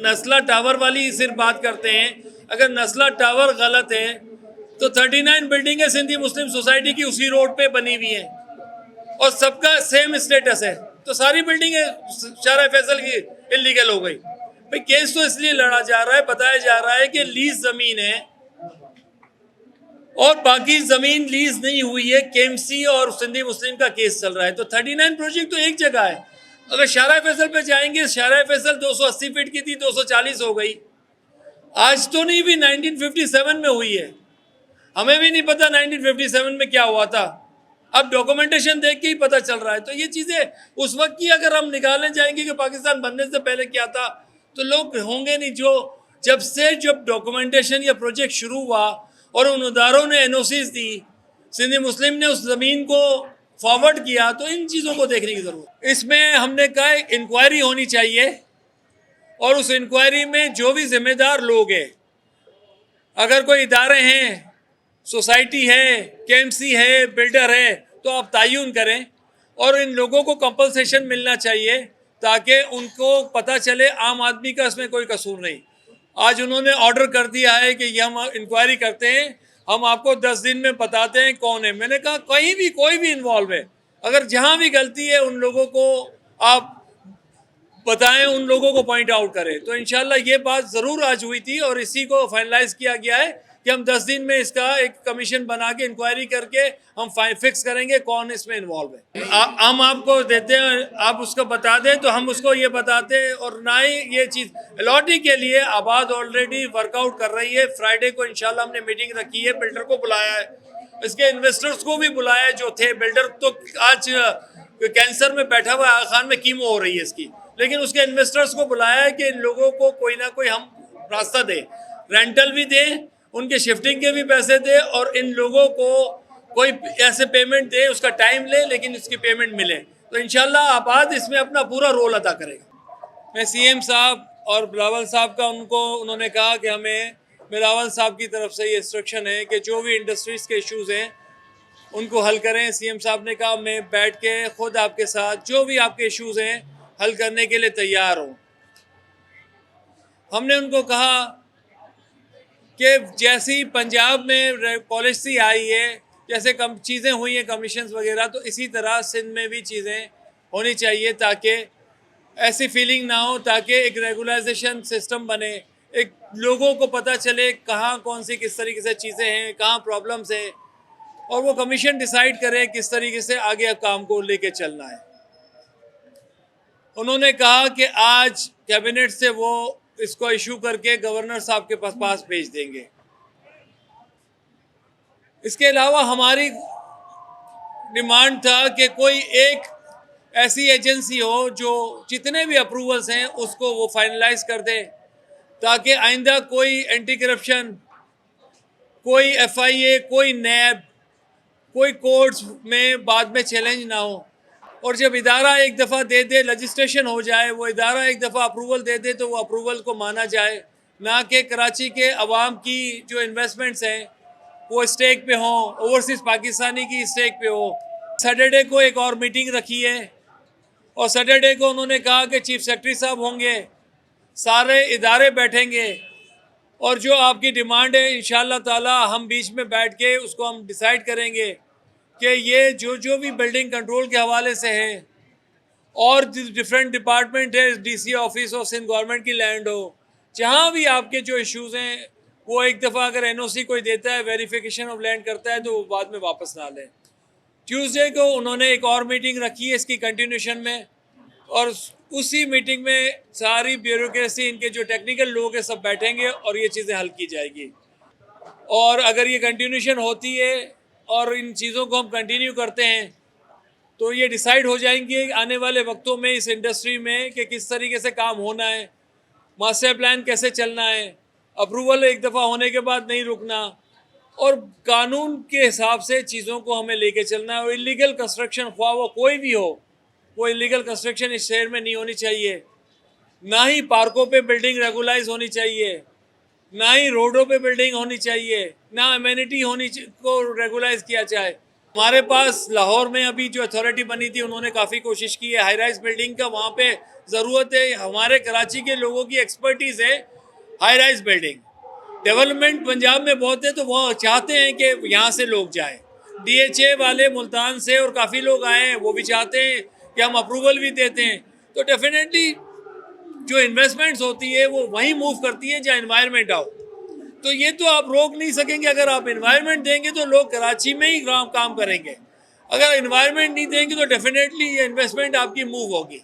नस्ला tower वाली सिर्फ बात करते हैं। अगर नस्ला टावर गलत है तो 39 बिल्डिंगें सिंधी मुस्लिम सोसाइटी की उसी रोड पे बनी हुई हैं और सबका सेम स्टेटस है, तो सारी बिल्डिंगें शारा फैसल की इलीगल हो गई। भाई केस तो इसलिए लड़ा जा रहा है, बताया जा रहा है कि लीज जमीन है और बाकी जमीन लीज नहीं हुई है। केएमसी और सिंधी मुस्लिम का केस चल रहा है। तो 39 प्रोजेक्ट तो एक जगह है। अगर शारा फैसल पे जाएंगे, शारा फैसल 280 फीट की थी, 240 हो गई। आज तो नहीं भी 1957 में हुई है। हमें भी नहीं पता 1957 में क्या हुआ था, अब डॉक्यूमेंटेशन देख के ही पता चल रहा है। तो ये चीजें उस वक्त की अगर हम निकालने जाएंगे कि पाकिस्तान बनने से पहले क्या था, तो लोग होंगे नहीं। जब डॉक्यूमेंटेशन या प्रोजेक्ट शुरू हुआ और उन उदारों ने एनओसीज दी, सिंधी मुस्लिम ने उस जमीन को फॉरवर्ड किया, तो इन चीजों को देखने की जरूरत। इसमें हमने कहा इंक्वायरी होनी चाहिए और उस इंक्वायरी में जो भी जिम्मेदार लोग हैं, अगर कोई इदारे हैं, सोसाइटी है, केएमसी है, बिल्डर है, तो आप तयन करें और इन लोगों को कंपनसेशन मिलना चाहिए ताकि उनको पता चले आम आदमी का इसमें कोई कसूर नहीं। आज उन्होंने ऑर्डर कर दिया है कि ये हम इंक्वायरी करते हैं, हम आपको 10 दिन में बताते हैं कौन है। मैंने कहा कहीं भी कोई भी इन्वॉल्व है, अगर जहां भी गलती है उन लोगों को आप बताएं, उन लोगों को पॉइंट आउट करें। तो इंशाल्लाह ये बात ज़रूर आज हुई थी और इसी को फाइनलाइज किया गया है कि हम 10 दिन में इसका एक कमीशन बना के इंक्वायरी करके हम फिक्स करेंगे कौन इसमें इन्वॉल्व है। हम आपको देते हैं, आप उसको बता दें तो हम उसको ये बताते हैं। और ना ही ये चीज़ अलॉटी के लिए आबाद ऑलरेडी वर्कआउट कर रही है। फ्राइडे को इंशाल्लाह हमने मीटिंग रखी है, बिल्डर को बुलाया है, इसके इन्वेस्टर्स को भी बुलाया है जो थे। बिल्डर तो आज कैंसर में बैठा हुआ आगा खान में कीमो हो रही है इसकी, लेकिन उसके इन्वेस्टर्स को बुलाया है कि इन लोगों को कोई ना कोई हम रास्ता दें, रेंटल भी दें, उनके शिफ्टिंग के भी पैसे दें और इन लोगों को कोई ऐसे पेमेंट दे, उसका टाइम ले लेकिन इसकी पेमेंट मिले। तो इंशाल्लाह आबाद इसमें अपना पूरा रोल अदा करेगा। मैं सीएम साहब और बिलावल साहब का उन्होंने कहा कि हमें बिलावल साहब की तरफ से ये इंस्ट्रक्शन है कि जो भी इंडस्ट्रीज़ के इश्यूज़ हैं उनको हल करें। सीएम साहब ने कहा मैं बैठ के खुद आपके साथ जो भी आपके इश्यूज़ हैं हल करने के लिए तैयार हूँ। हमने उनको कहा कि जैसी पंजाब में पॉलिसी आई है, जैसे कम चीज़ें हुई हैं कमीशंस वगैरह, तो इसी तरह सिंध में भी चीज़ें होनी चाहिए ताकि ऐसी फीलिंग ना हो, ताकि एक रेगुलाइजेशन सिस्टम बने, एक लोगों को पता चले कहाँ कौन सी किस तरीके से चीज़ें हैं, कहाँ प्रॉब्लम्स हैं, और वो कमीशन डिसाइड करे किस तरीके से आगे काम को लेके चलना है। उन्होंने कहा कि आज कैबिनेट से वो इसको इशू करके गवर्नर साहब के पास भेज देंगे। इसके अलावा हमारी डिमांड था कि कोई एक ऐसी एजेंसी हो जो जितने भी अप्रूवल्स हैं उसको वो फाइनलाइज कर दे, ताकि आइंदा कोई एंटी करप्शन, कोई एफआईए, कोई नैब, कोई कोर्ट्स में बाद में चैलेंज ना हो। और जब इदारा एक दफ़ा दे दे, रजिस्ट्रेशन हो जाए, वो इदारा एक दफ़ा अप्रूवल दे दे तो वो अप्रूवल को माना जाए, ना कि कराची के अवाम की जो इन्वेस्टमेंट्स हैं वो स्टेक पे हों, ओवरसीज़ पाकिस्तानी की स्टेक पे हो। सैटरडे को एक और मीटिंग रखी है और सैटरडे को उन्होंने कहा कि चीफ सेक्रेटरी साहब होंगे, सारे इदारे बैठेंगे और जो आपकी डिमांड है इंशाअल्लाह ताला हम बीच में बैठ के उसको हम डिसाइड करेंगे कि ये जो भी बिल्डिंग कंट्रोल के हवाले से है और डिफरेंट डिपार्टमेंट है, डीसी ऑफिस हो, सिंध गवर्नमेंट की लैंड हो, जहाँ भी आपके जो इश्यूज़ हैं वो एक दफ़ा अगर एनओसी कोई देता है, वेरिफिकेशन ऑफ लैंड करता है, तो वो बाद में वापस ना लें। ट्यूसडे को उन्होंने एक और मीटिंग रखी है इसकी कंटिन्यूशन में, और उसी मीटिंग में सारी ब्यूरोक्रेसी, इनके जो टेक्निकल लोग हैं सब बैठेंगे और ये चीज़ें हल की जाएगी। और अगर ये कंटिन्यूशन होती है और इन चीज़ों को हम कंटिन्यू करते हैं तो ये डिसाइड हो जाएंगे आने वाले वक्तों में इस इंडस्ट्री में कि किस तरीके से काम होना है, मास्टर प्लान कैसे चलना है, अप्रूवल एक दफ़ा होने के बाद नहीं रुकना, और कानून के हिसाब से चीज़ों को हमें लेके चलना है। और इलीगल कंस्ट्रक्शन ख्वाह वो कोई भी हो, वो इलीगल कंस्ट्रक्शन इस शहर में नहीं होनी चाहिए। ना ही पार्कों पे बिल्डिंग रेगुलाइज होनी चाहिए, ना ही रोडों पे बिल्डिंग होनी चाहिए, ना अमेनिटी को रेगुलाइज किया जाए। हमारे पास लाहौर में अभी जो अथॉरिटी बनी थी उन्होंने काफ़ी कोशिश की है हाई राइज बिल्डिंग का, वहाँ पे ज़रूरत है, हमारे कराची के लोगों की एक्सपर्टीज़ है high rise building. Development Punjab में बहुत है, तो वो चाहते हैं कि यहाँ से लोग जाएं। DHA वाले मुल्तान से और काफ़ी लोग आए हैं, वो भी चाहते हैं कि हम अप्रूवल भी देते हैं। तो डेफिनेटली जो इन्वेस्टमेंट्स होती है वो वहीं मूव करती है जहाँ इन्वायरमेंट आओ। तो ये तो आप रोक नहीं सकेंगे। अगर आप इन्वायरमेंट देंगे तो लोग कराची में ही काम करेंगे, अगर इन्वायरमेंट नहीं देंगे तो डेफिनेटली ये इन्वेस्टमेंट आपकी मूव होगी।